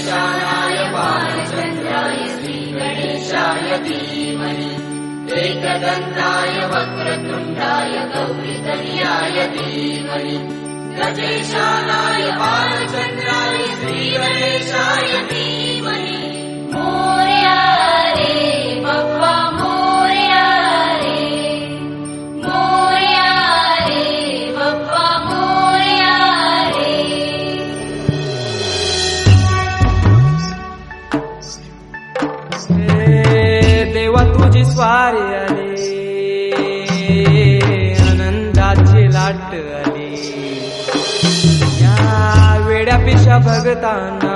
गणेशाय बालचन्द्राय श्रीगणेशाय धीमहि एकदन्ताय वक्रतुण्डाय गौरीतनयाय धीमहि गजेशानाय बालचन्द्राय श्रीगणेशाय धीमहि मोरया रे बप्पा मोरया रे बप्पा मोरया रे। देवा तुझी स्वारी आली आनंदाची लाट आली या वेड्या पिशा भगतांना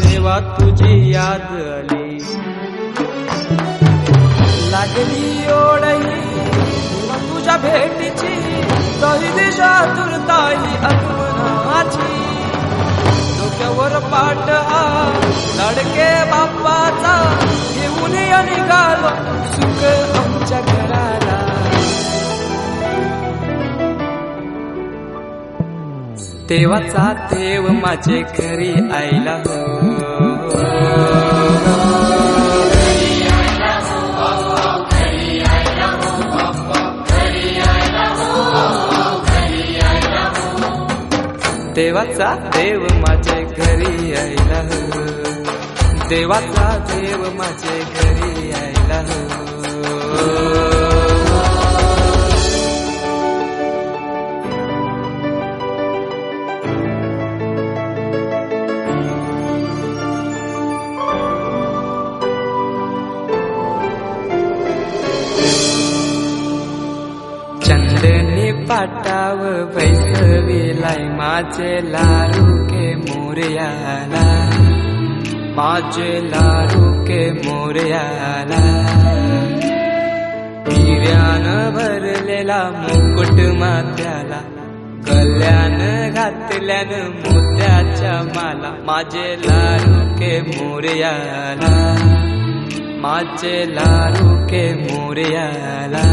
देवा तुझी याद आली लागली ओढही तुझ्या भेटीची तही दिशा तुरताई आगमनाची डोक्यावर पाट लाडके बाप्पाचा घेऊन निघालो सुख आमच्या घराला देवाचा देव माझे घरी आयला हो देवाचा देव माझे घरी आयला हो देवाचा देव माझे घरी आयला हो। चंदनी पाटाव बैसविलाय माझे लाडू के मोरयाला माझे लाडू के मोरयाला हिऱ्यानं भरलेला मुकुट माथ्याला गल्यान घातल्यानं मोत्याच्या माला माझे लाडू के मोरयाला माझे लाडू के मोरयाला।